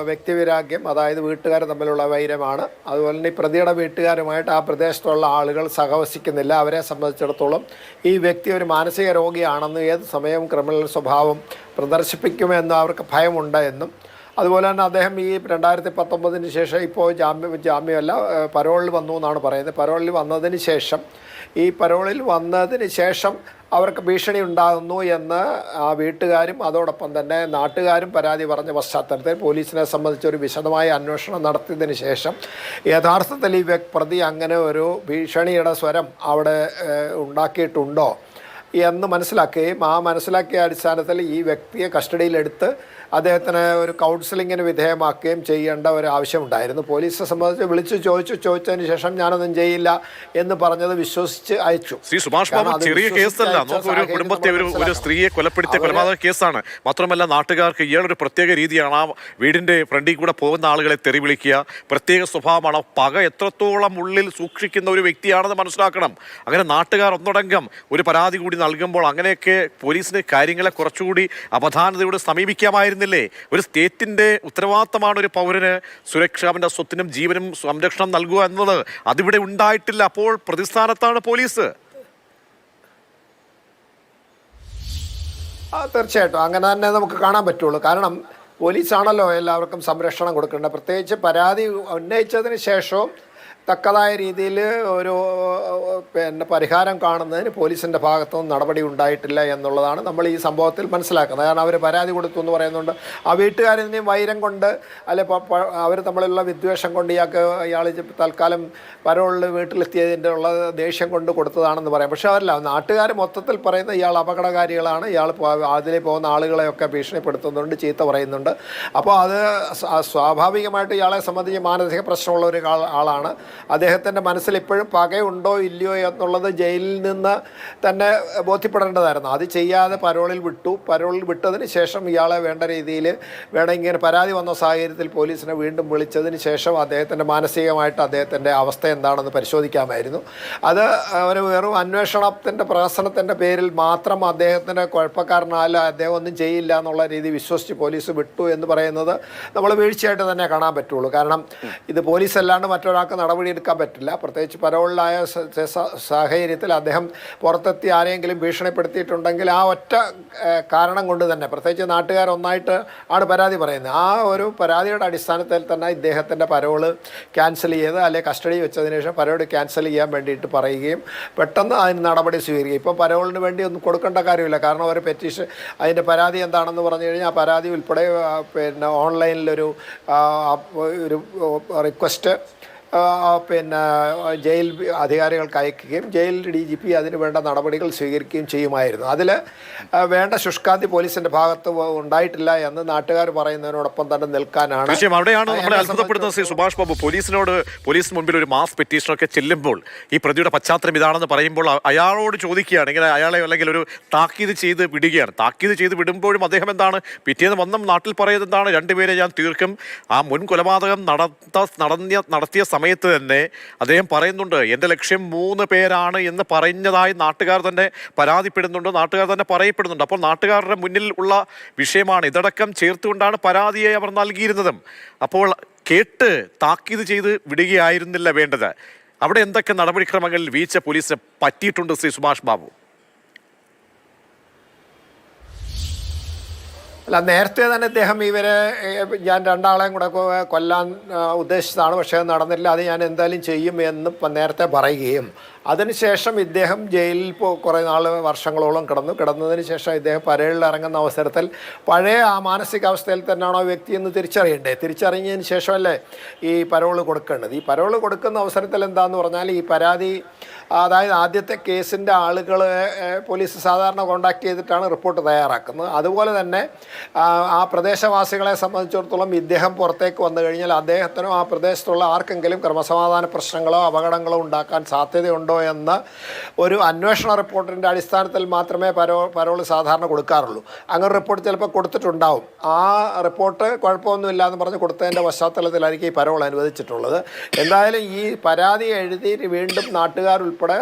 വ്യക്തിവൈരാഗ്യം, അതായത് വീട്ടുകാർ തമ്മിലുള്ള വൈരമാണ്. അതുപോലെ തന്നെ ഈ പ്രതിയുടെ വീട്ടുകാരുമായിട്ട് ആ പ്രദേശത്തുള്ള ആളുകൾ സഹവസിക്കുന്നില്ല. അവരെ സംബന്ധിച്ചിടത്തോളം ഈ വ്യക്തി ഒരു മാനസിക രോഗിയാണെന്നും ഏത് സമയവും ക്രിമിനൽ സ്വഭാവം പ്രദർശിപ്പിക്കുമെന്നും അവർക്ക് ഭയമുണ്ട് എന്നും, അതുപോലെ തന്നെ അദ്ദേഹം ഈ 2019 ശേഷം ഇപ്പോൾ ജാമ്യമല്ല പരോളിൽ വന്നു എന്നാണ് പറയുന്നത്. പരോളിൽ വന്നതിന് ശേഷം അവർക്ക് ഭീഷണി ഉണ്ടാകുന്നു എന്ന് ആ വീട്ടുകാരും അതോടൊപ്പം തന്നെ നാട്ടുകാരും പരാതി പറഞ്ഞ പശ്ചാത്തലത്തിൽ പോലീസിനെ സംബന്ധിച്ച് ഒരു വിശദമായ അന്വേഷണം നടത്തിയതിന് ശേഷം യഥാർത്ഥത്തിൽ ഈ പ്രതി അങ്ങനെ ഒരു ഭീഷണിയുടെ സ്വരം അവിടെ ഉണ്ടാക്കിയിട്ടുണ്ടോ എന്ന് മനസ്സിലാക്കുകയും ആ മനസ്സിലാക്കിയ അടിസ്ഥാനത്തിൽ ഈ വ്യക്തിയെ കസ്റ്റഡിയിലെടുത്ത് അദ്ദേഹത്തിന് ഒരു കൗൺസിലിങ്ങിന് വിധേയമാക്കുകയും ചെയ്യേണ്ട ഒരു ആവശ്യമുണ്ടായിരുന്നു. പോലീസിനെ സംബന്ധിച്ച് വിളിച്ചു ചോദിച്ചതിന് ശേഷം ഞാനൊന്നും ചെയ്യില്ല എന്ന് പറഞ്ഞത് വിശ്വസിച്ച് അയച്ചു. ശ്രീ സുഭാഷ് ബാബു, ചെറിയ കേസല്ല. ഒരു കുടുംബത്തെ ഒരു സ്ത്രീയെ കൊലപ്പെടുത്തിയ കൊലപാതക കേസാണ്. മാത്രമല്ല നാട്ടുകാർക്ക് ഇയാളൊരു പ്രത്യേക രീതിയാണ്. ആ വീടിന്റെ ഫ്രണ്ടിൽ കൂടെ പോകുന്ന ആളുകളെ തെറി വിളിക്കുക, പ്രത്യേക സ്വഭാവമാണ്. പക എത്രത്തോളം ഉള്ളിൽ സൂക്ഷിക്കുന്ന ഒരു വ്യക്തിയാണെന്ന് മനസ്സിലാക്കണം. അങ്ങനെ നാട്ടുകാർ ഒന്നടങ്കം ഒരു പരാതി കൂടി നൽകുമ്പോൾ അങ്ങനെയൊക്കെ പോലീസിന് കാര്യങ്ങളെ കുറച്ചുകൂടി അവധാനതയോടെ സമീപിക്കാമായിരുന്നില്ലേ? ഒരു സ്റ്റേറ്റിന്റെ ഉത്തരവാദിത്തമാണ് ഒരു പൗരന് സുരക്ഷ, അവന്റെ സ്വത്തിനും ജീവനും സംരക്ഷണം നൽകുക എന്നത്. അതിവിടെ ഉണ്ടായിട്ടില്ല. അപ്പോൾ പ്രതിസ്ഥാനത്താണ് പോലീസ്. തീർച്ചയായിട്ടും അങ്ങനെ തന്നെ നമുക്ക് കാണാൻ പറ്റുള്ളൂ. കാരണം പോലീസാണല്ലോ എല്ലാവർക്കും സംരക്ഷണം കൊടുക്കേണ്ടത്. പ്രത്യേകിച്ച് പരാതി ഉന്നയിച്ചതിന് ശേഷവും തക്കതായ രീതിയിൽ ഒരു പരിഹാരം കാണുന്നതിന് പോലീസിൻ്റെ ഭാഗത്തുനിന്ന് നടപടി ഉണ്ടായിട്ടില്ല എന്നുള്ളതാണ് നമ്മൾ ഈ സംഭവത്തിൽ മനസ്സിലാക്കുന്നത്. കാരണം അവർ പരാതി കൊടുത്തു എന്ന് പറയുന്നുണ്ട്. ആ വീട്ടുകാരിനെയും വൈരം കൊണ്ട് അല്ലെ അവർ തമ്മിലുള്ള വിദ്വേഷം കൊണ്ട് ഇയാൾ തൽക്കാലം പരോളിൽ വീട്ടിലെത്തിയതിൻ്റെ ഉള്ള ദേഷ്യം കൊണ്ട് കൊടുത്തതാണെന്ന് പറയാം. പക്ഷേ അവരല്ല, നാട്ടുകാർ മൊത്തത്തിൽ പറയുന്ന ഇയാൾ അപകടകാരികളാണ്, ഇയാൾ അതിലെ പോകുന്ന ആളുകളെയൊക്കെ ഭീഷണിപ്പെടുത്തുന്നുണ്ട്, ചീത്ത പറയുന്നുണ്ട്. അപ്പോൾ അത് സ്വാഭാവികമായിട്ട് ഇയാളെ സംബന്ധിച്ച് മാനസിക പ്രശ്നമുള്ള ഒരു ആളാണ്. അദ്ദേഹത്തിൻ്റെ മനസ്സിൽ ഇപ്പോഴും പകയുണ്ടോ ഇല്ലയോ എന്നുള്ളത് ജയിലിൽ നിന്ന് തന്നെ ബോധ്യപ്പെടേണ്ടതായിരുന്നു. അത് ചെയ്യാതെ പരോളിൽ വിട്ടതിന് ശേഷം ഇയാളെ വേണ്ട രീതിയിൽ ഇങ്ങനെ പരാതി വന്ന സാഹചര്യത്തിൽ പോലീസിനെ വീണ്ടും വിളിച്ചതിന് ശേഷം അദ്ദേഹത്തിൻ്റെ മാനസികമായിട്ട് അദ്ദേഹത്തിൻ്റെ അവസ്ഥ എന്താണെന്ന് പരിശോധിക്കാമായിരുന്നു. അത് ഒരു വെറും അന്വേഷണത്തിൻ്റെ പ്രഹസനത്തിൻ്റെ പേരിൽ മാത്രം അദ്ദേഹത്തിൻ്റെ കുഴപ്പക്കാരനായാലും അദ്ദേഹം ഒന്നും ചെയ്യില്ല എന്നുള്ള രീതി വിശ്വസിച്ച് പോലീസ് വിട്ടു എന്ന് പറയുന്നത് നമ്മൾ വീഴ്ചയായിട്ട് തന്നെ കാണാൻ പറ്റുള്ളൂ. കാരണം ഇത് പോലീസ് അല്ലാണ്ട് മറ്റൊരാൾക്ക് നടപടിയെടുക്കാൻ പറ്റില്ല. പ്രത്യേകിച്ച് പരോളിലായ സാഹചര്യത്തിൽ അദ്ദേഹം പുറത്തെത്തി ആരെങ്കിലും ഭീഷണിപ്പെടുത്തിയിട്ടുണ്ടെങ്കിൽ ആ ഒറ്റ കാരണം കൊണ്ട് തന്നെ, പ്രത്യേകിച്ച് നാട്ടുകാർ ഒന്നായിട്ട് ആണ് പരാതി പറയുന്നത്, ആ ഒരു പരാതിയുടെ അടിസ്ഥാനത്തിൽ തന്നെ ഇദ്ദേഹത്തിൻ്റെ പരോള് ക്യാൻസൽ ചെയ്ത് അല്ലെങ്കിൽ കസ്റ്റഡി വെച്ചതിന് ശേഷം പരോള് ക്യാൻസൽ ചെയ്യാൻ വേണ്ടിയിട്ട് പറയുകയും പെട്ടെന്ന് അതിന് നടപടി സ്വീകരിക്കുക. ഇപ്പോൾ പരോളിന് വേണ്ടി ഒന്നും കൊടുക്കേണ്ട കാര്യമില്ല. കാരണം ഒരു പെറ്റീഷൻ, അതിൻ്റെ പരാതി എന്താണെന്ന് പറഞ്ഞു കഴിഞ്ഞാൽ ആ പരാതി ഉൾപ്പെടെ ഓൺലൈനിലൊരു റിക്വസ്റ്റ് ജയിൽ അധികാരികൾക്ക് അയക്കുകയും ജയിൽ DGP അതിന് വേണ്ട നടപടികൾ സ്വീകരിക്കുകയും ചെയ്യുമായിരുന്നു. അതിൽ വേണ്ട ശുഷ്കാന്തി പോലീസിന്റെ ഭാഗത്ത് ഉണ്ടായിട്ടില്ല എന്ന് നാട്ടുകാർ പറയുന്നതിനോടൊപ്പം തന്നെ നിൽക്കാനാണ്. അവിടെയാണ് നമ്മളെ അത്ഭുതപ്പെടുന്നത് ശ്രീ സുഭാഷ് ബാബു. പോലീസിന് മുൻപിൽ ഒരു മാസ് പെറ്റീഷനൊക്കെ ചെല്ലുമ്പോൾ ഈ പ്രതിയുടെ പശ്ചാത്തലം ഇതാണെന്ന് പറയുമ്പോൾ അയാളോട് ചോദിക്കുകയാണ്, ഇങ്ങനെ അയാളെ അല്ലെങ്കിൽ ഒരു താക്കീത് ചെയ്ത് വിടുകയാണ്. താക്കീത് ചെയ്ത് വിടുമ്പോഴും അദ്ദേഹം എന്താണ് പിറ്റേന്ന് വന്നും നാട്ടിൽ പറയുന്നത് എന്താണ്, രണ്ടുപേരെ ഞാൻ തീർക്കും. ആ മുൻ കൊലപാതകം നടത്തിയ സമയത്ത് തന്നെ അദ്ദേഹം പറയുന്നുണ്ട്, എൻ്റെ ലക്ഷ്യം 3 പേരാണ് എന്ന് പറഞ്ഞതായി നാട്ടുകാർ തന്നെ പരാതിപ്പെടുന്നുണ്ട്, നാട്ടുകാർ തന്നെ പറയപ്പെടുന്നുണ്ട്. അപ്പോൾ നാട്ടുകാരുടെ മുന്നിൽ ഉള്ള വിഷയമാണ്. ഇതടക്കം ചേർത്തുകൊണ്ടാണ് പരാതിയെ അവർ നൽകിയിരുന്നതും. അപ്പോൾ കേട്ട് താക്കീത് ചെയ്ത് വിടുകയായിരുന്നില്ല വേണ്ടത്. അവിടെ എന്തൊക്കെ നടപടിക്രമങ്ങളിൽ വീഴ്ച പോലീസിന് പറ്റിയിട്ടുണ്ട് ശ്രീ സുഭാഷ് ബാബു? അല്ല, നേരത്തെ തന്നെ അദ്ദേഹം ഞാൻ 2 ആളെയും കൂടെ കൊല്ലാൻ ഉദ്ദേശിച്ചതാണ്, പക്ഷേ അത് നടന്നില്ല, അത് ഞാൻ എന്തായാലും ചെയ്യും എന്ന് നേരത്തെ പറയുകയും അതിനുശേഷം ഇദ്ദേഹം ജയിലിൽ കുറേ നാൾ വർഷങ്ങളോളം കിടന്നതിന് ശേഷം ഇദ്ദേഹം പരേഡിൽ ഇറങ്ങുന്ന അവസരത്തിൽ പഴയ ആ മാനസികാവസ്ഥയിൽ തന്നെയാണോ വ്യക്തി എന്ന് തിരിച്ചറിഞ്ഞതിന് ശേഷമല്ലേ ഈ പരോള് കൊടുക്കേണ്ടത്. ഈ പരോള് കൊടുക്കുന്ന അവസരത്തിൽ എന്താണെന്ന് പറഞ്ഞാൽ ഈ പരാതി, അതായത് ആദ്യത്തെ കേസിൻ്റെ ആളുകളെ പോലീസ് സാധാരണ കോണ്ടാക്ട് ചെയ്തിട്ടാണ് റിപ്പോർട്ട് തയ്യാറാക്കുന്നത്. അതുപോലെ തന്നെ ആ പ്രദേശവാസികളെ സംബന്ധിച്ചിടത്തോളം ഇദ്ദേഹം പുറത്തേക്ക് വന്നു കഴിഞ്ഞാൽ അദ്ദേഹത്തിനോ ആ പ്രദേശത്തുള്ള ആർക്കെങ്കിലും ക്രമസമാധാന പ്രശ്നങ്ങളോ അപകടങ്ങളോ ഉണ്ടാക്കാൻ സാധ്യതയുണ്ടോ എന്ന് ഒരു അന്വേഷണ റിപ്പോർട്ടിൻ്റെ അടിസ്ഥാനത്തിൽ മാത്രമേ പരോള് സാധാരണ കൊടുക്കാറുള്ളൂ. അങ്ങനെ റിപ്പോർട്ട് ചിലപ്പോൾ കൊടുത്തിട്ടുണ്ടാവും. ആ റിപ്പോർട്ട് കുഴപ്പമൊന്നുമില്ല എന്ന് പറഞ്ഞ് കൊടുത്തതിൻ്റെ പശ്ചാത്തലത്തിലായിരിക്കും ഈ പരോൾ അനുവദിച്ചിട്ടുള്ളത്. എന്തായാലും ഈ പരാതി എഴുതി വീണ്ടും നാട്ടുകാരുൾപ്പെടെ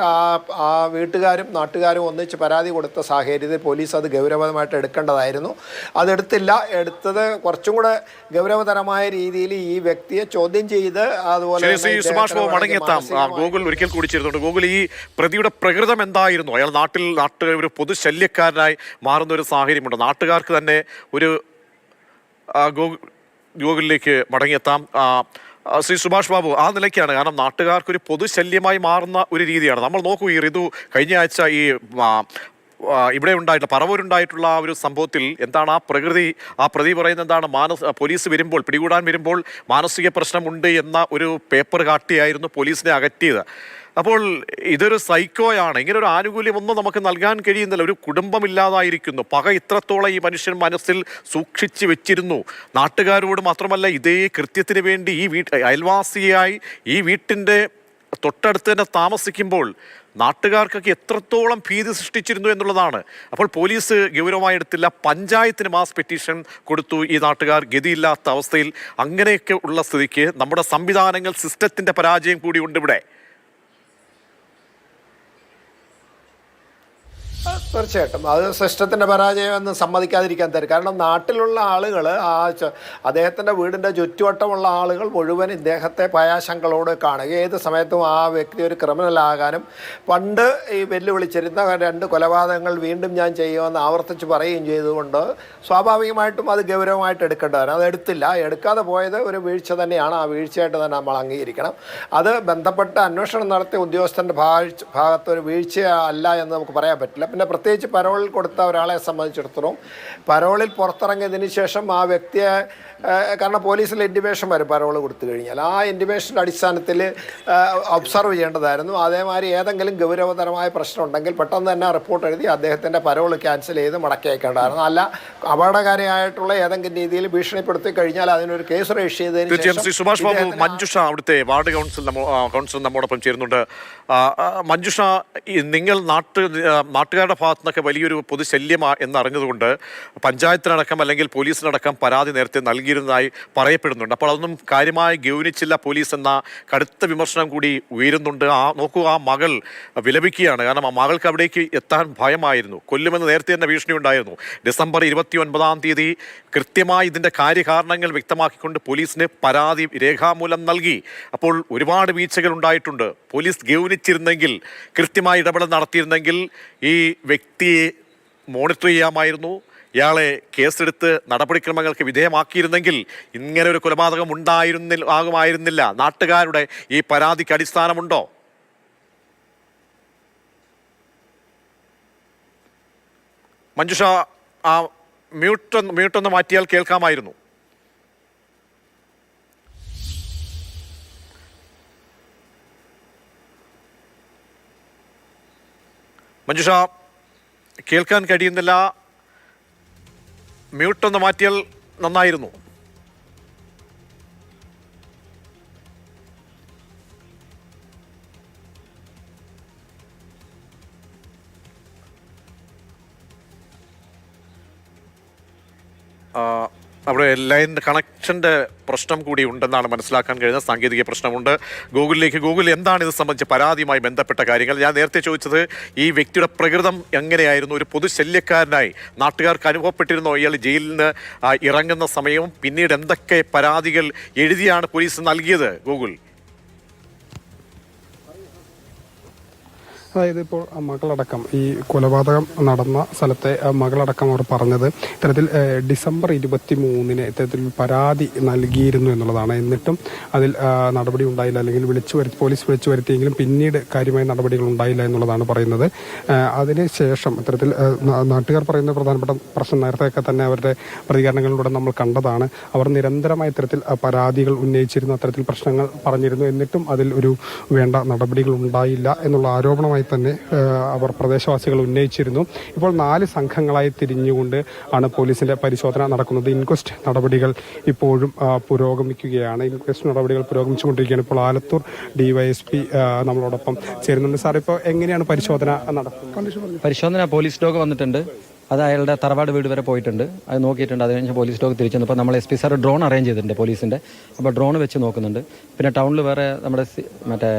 ആ വീട്ടുകാരും നാട്ടുകാരും ഒന്നിച്ച് പരാതി കൊടുത്ത സാഹചര്യത്തിൽ പോലീസ് അത് ഗൗരവമായിട്ട് എടുക്കേണ്ടതായിരുന്നു. അതെടുത്തില്ല. എടുത്തത് കുറച്ചും കൂടെ ഗൗരവതരമായ രീതിയിൽ ഈ വ്യക്തിയെ ചോദ്യം ചെയ്ത് അതുപോലെ സുഭാഷ് ബാബു മടങ്ങിയെത്താം. ഗൂഗിൾ ഒരിക്കൽ കൂടി ചേർന്നുണ്ട്. ഗൂഗിൾ, ഈ പ്രതിയുടെ പ്രകൃതം എന്തായിരുന്നു? അയാൾ നാട്ടിൽ ഒരു പൊതുശല്യക്കാരനായി മാറുന്ന ഒരു സാഹചര്യമുണ്ട്. നാട്ടുകാർക്ക് തന്നെ ഒരു ഗൂഗിളിലേക്ക് മടങ്ങിയെത്താം. ശ്രീ സുഭാഷ് ബാബു, ആ നിലയ്ക്കാണ്. കാരണം നാട്ടുകാർക്കൊരു പൊതുശല്യമായി മാറുന്ന ഒരു രീതിയാണ്. നമ്മൾ നോക്കൂ, ഈ ഋതു കഴിഞ്ഞ ആഴ്ച ഈ ഇവിടെ ഉണ്ടായിട്ടുള്ള പറവൂരുണ്ടായിട്ടുള്ള ആ ഒരു സംഭവത്തിൽ എന്താണ് ആ പ്രതി പറയുന്നത് എന്താണ്? പോലീസ് വരുമ്പോൾ, പിടികൂടാൻ വരുമ്പോൾ മാനസിക പ്രശ്നമുണ്ട് എന്ന ഒരു പേപ്പർ കാട്ടിയായിരുന്നു പോലീസിനെ അകറ്റിയത്. അപ്പോൾ ഇതൊരു സൈക്കോയാണ്. ഇങ്ങനെ ഒരു ആനുകൂല്യമൊന്നും നമുക്ക് നൽകാൻ കഴിയുന്നില്ല. ഒരു കുടുംബമില്ലാതായിരിക്കുന്നു. പക ഇത്രത്തോളം ഈ മനുഷ്യൻ മനസ്സിൽ സൂക്ഷിച്ചു വെച്ചിരുന്നു. നാട്ടുകാരോട് മാത്രമല്ല, ഇതേ കൃത്യത്തിന് വേണ്ടി അയൽവാസിയായി ഈ വീട്ടിൻ്റെ തൊട്ടടുത്ത് തന്നെ താമസിക്കുമ്പോൾ നാട്ടുകാർക്കൊക്കെ എത്രത്തോളം ഭീതി സൃഷ്ടിച്ചിരുന്നു എന്നുള്ളതാണ്. അപ്പോൾ പോലീസ് ഗൗരവമായി എടുത്തില്ല. പഞ്ചായത്തിന് മാസ് പെറ്റീഷൻ കൊടുത്തു. ഈ നാട്ടുകാർ ഗതിയില്ലാത്ത അവസ്ഥയിൽ. അങ്ങനെയൊക്കെ ഉള്ള സ്ഥിതിക്ക് നമ്മുടെ സംവിധാനങ്ങൾ, സിസ്റ്റത്തിൻ്റെ പരാജയം കൂടി ഉണ്ട് ഇവിടെ. തീർച്ചയായിട്ടും അത് സിസ്റ്റത്തിൻ്റെ പരാജയം എന്ന് സമ്മതിക്കാതിരിക്കാൻ തരും. കാരണം നാട്ടിലുള്ള ആളുകൾ, അദ്ദേഹത്തിൻ്റെ വീടിൻ്റെ ചുറ്റുവട്ടമുള്ള ആളുകൾ മുഴുവൻ ഇദ്ദേഹത്തെ ഭയാശങ്കകളോട് കാണുക. ഏത് സമയത്തും ആ വ്യക്തി ഒരു ക്രിമിനലാകാനും പണ്ട് ഈ വെല്ലുവിളിച്ചിരുന്ന 2 കൊലപാതകങ്ങൾ വീണ്ടും ഞാൻ ചെയ്യുമെന്ന് ആവർത്തിച്ച് പറയുകയും ചെയ്തുകൊണ്ട് സ്വാഭാവികമായിട്ടും അത് ഗൗരവമായിട്ട് എടുക്കേണ്ടതാണ്. അത് എടുക്കാതെ പോയത് ഒരു വീഴ്ച തന്നെയാണ്. ആ വീഴ്ചയായിട്ട് തന്നെ നമ്മൾ അംഗീകരിക്കണം. അത് ബന്ധപ്പെട്ട അന്വേഷണം നടത്തിയ ഉദ്യോഗസ്ഥൻ്റെ ഭാഗത്ത് ഒരു വീഴ്ച അല്ല എന്ന് നമുക്ക് പറയാൻ പറ്റില്ല. പിന്നെ പ്രത്യേകിച്ച് പരോളിൽ കൊടുത്ത ഒരാളെ സംബന്ധിച്ചിടത്തോളം പരോളിൽ പുറത്തിറങ്ങിയതിന് ശേഷം ആ വ്യക്തിയെ, കാരണം പോലീസിൽ ഇൻറ്റിമേഷൻ വരും പരോൾ കൊടുത്തു കഴിഞ്ഞാൽ, ആ ഇൻറ്റിമേഷൻ്റെ അടിസ്ഥാനത്തിൽ ഒബ്സർവ് ചെയ്യേണ്ടതായിരുന്നു. അതേമാതിരി ഏതെങ്കിലും ഗൗരവതരമായ പ്രശ്നം ഉണ്ടെങ്കിൽ പെട്ടെന്ന് തന്നെ റിപ്പോർട്ട് എഴുതി അദ്ദേഹത്തിൻ്റെ പരോൾ ക്യാൻസൽ ചെയ്ത് മടക്കി അയക്കേണ്ടതായിരുന്നു. അല്ല അപകടകാരിയായിട്ടുള്ള ഏതെങ്കിലും രീതിയിൽ ഭീഷണിപ്പെടുത്തി കഴിഞ്ഞാൽ അതിനൊരു കേസ് രജിസ്റ്റർ ചെയ്തതിന് ശേഷം. സുഭാഷ് ബാബു, മഞ്ജുഷ അവിടുത്തെ വാർഡ് കൗൺസിൽ നമ്മോടൊപ്പം ചേരുന്നുണ്ട്. മഞ്ജുഷ, നിങ്ങൾ നാട്ടുകാരുടെ ഭാഗത്തു നിന്നൊക്കെ വലിയൊരു പൊതുശല്യം എന്നറിഞ്ഞതുകൊണ്ട് പഞ്ചായത്തിനടക്കം അല്ലെങ്കിൽ പോലീസിനടക്കം പരാതി നേരത്തെ നൽകിയിരുന്നതായി പറയപ്പെടുന്നുണ്ട്. അപ്പോൾ അതൊന്നും കാര്യമായി ഗൗനിച്ചില്ല പോലീസ് എന്ന കടുത്ത വിമർശനം കൂടി ഉയരുന്നുണ്ട്. നോക്കൂ, ആ മകൾ വിലപിക്കുകയാണ്. കാരണം ആ മകൾക്ക് അവിടേക്ക് എത്താൻ ഭയമായിരുന്നു. കൊല്ലുമെന്ന് നേരത്തെ തന്നെ ഭീഷണി ഉണ്ടായിരുന്നു. ഡിസംബർ 29-ാം തീയതി കൃത്യമായി ഇതിൻ്റെ കാര്യകാരണങ്ങൾ വ്യക്തമാക്കിക്കൊണ്ട് പോലീസിന് പരാതി രേഖാമൂലം നൽകി. അപ്പോൾ ഒരുപാട് വീഴ്ചകൾ ഉണ്ടായിട്ടുണ്ട്. പോലീസ് ഗൗനിച്ചിരുന്നെങ്കിൽ, കൃത്യമായി ഇടപെടൽ നടത്തിയിരുന്നെങ്കിൽ ഈ വ്യക്തിയെ മോണിറ്റർ ചെയ്യാമായിരുന്നു. ഇയാളെ കേസെടുത്ത് നടപടിക്രമങ്ങൾക്ക് വിധേയമാക്കിയിരുന്നെങ്കിൽ ഇങ്ങനെ ഒരു കൊലപാതകം ആകുമായിരുന്നില്ല. നാട്ടുകാരുടെ ഈ പരാതിക്ക് അടിസ്ഥാനമുണ്ടോ? മഞ്ജുഷ, ആ മ്യൂട്ടൊന്ന് മാറ്റിയാൽ കേൾക്കാമായിരുന്നു. മഞ്ജുഷ, കേൾക്കാൻ കഴിയുന്നില്ല. മ്യൂട്ടൊന്ന് മാറ്റിയാൽ നന്നായിരുന്നു. അവിടെ ലൈൻ കണക്ഷൻ്റെ പ്രശ്നം കൂടി ഉണ്ടെന്നാണ് മനസ്സിലാക്കാൻ കഴിയുന്നത്. സാങ്കേതിക പ്രശ്നമുണ്ട്. ഗൂഗിൾ എന്താണ് ഇത് സംബന്ധിച്ച പരാതിയുമായി ബന്ധപ്പെട്ട കാര്യങ്ങൾ? ഞാൻ നേരത്തെ ചോദിച്ചത് ഈ വ്യക്തിയുടെ പ്രകൃതം എങ്ങനെയായിരുന്നു? ഒരു പൊതുശല്യക്കാരനായി നാട്ടുകാർക്ക് അനുഭവപ്പെട്ടിരുന്നോ ഇയാൾ ജയിലിൽ നിന്ന് ഇറങ്ങുന്ന സമയവും? പിന്നീട് എന്തൊക്കെ പരാതികൾ എഴുതിയാണ് പോലീസ് നൽകിയത്? ഗൂഗിൾ അതായത് ഇപ്പോൾ മകളടക്കം ഈ കൊലപാതകം നടന്ന സ്ഥലത്തെ മകളടക്കം അവർ പറഞ്ഞത് ഇത്തരത്തിൽ ഡിസംബർ 23-ന് ഇത്തരത്തിൽ പരാതി നൽകിയിരുന്നു എന്നുള്ളതാണ്. എന്നിട്ടും അതിൽ നടപടി ഉണ്ടായില്ല, അല്ലെങ്കിൽ പോലീസ് വിളിച്ചു വരുത്തിയെങ്കിലും പിന്നീട് കാര്യമായ നടപടികൾ ഉണ്ടായില്ല എന്നുള്ളതാണ് പറയുന്നത്. അതിനുശേഷം ഇത്തരത്തിൽ നാട്ടുകാർ പറയുന്ന പ്രധാനപ്പെട്ട പ്രശ്നം നേരത്തെയൊക്കെ തന്നെ അവരുടെ പ്രതികരണങ്ങളിലൂടെ നമ്മൾ കണ്ടതാണ്. അവർ നിരന്തരമായ ഇത്തരത്തിൽ പരാതികൾ ഉന്നയിച്ചിരുന്നു, അത്തരത്തിൽ പ്രശ്നങ്ങൾ പറഞ്ഞിരുന്നു. എന്നിട്ടും അതിൽ ഒരു വേണ്ട നടപടികൾ ഉണ്ടായില്ല എന്നുള്ള ആരോപണമായി തന്നെ അവർ പ്രദേശവാസികൾ ഉന്നയിച്ചിരുന്നു. ഇപ്പോൾ 4 സംഘങ്ങളായി തിരിഞ്ഞുകൊണ്ട് ആണ് പോലീസിന്റെ പരിശോധന നടക്കുന്നത്. ഇൻക്വസ്റ്റ് നടപടികൾ ഇപ്പോഴും പുരോഗമിക്കുകയാണ്. ഇൻക്വസ്റ്റ് നടപടികൾ പുരോഗമിച്ചുകൊണ്ടിരിക്കുകയാണ്. ഇപ്പോൾ ആലത്തൂർ ഡിവൈഎസ്പി നമ്മളോടൊപ്പം ചേരുന്നുണ്ട്. സാർ, ഇപ്പോൾ എങ്ങനെയാണ് പരിശോധന നടത്തുന്നത്? പരിശോധന പോലീസ് ഡോഗ് വന്നിട്ടുണ്ട്. അത് അയാളുടെ തറവാട് വീട് വരെ പോയിട്ടുണ്ട്, അത് നോക്കിയിട്ടുണ്ട്. അത് കഴിഞ്ഞ് പോലീസ് ഡോഗ് തിരിച്ചു വന്നപ്പോൾ നമ്മൾ SP സാർ ഡ്രോൺ അറേഞ്ച് ചെയ്തിട്ടുണ്ട് പോലീസിൻ്റെ. അപ്പോൾ ഡ്രോൺ വെച്ച് നോക്കുന്നുണ്ട്. പിന്നെ ടൗണിൽ വേറെ നമ്മുടെ മറ്റേ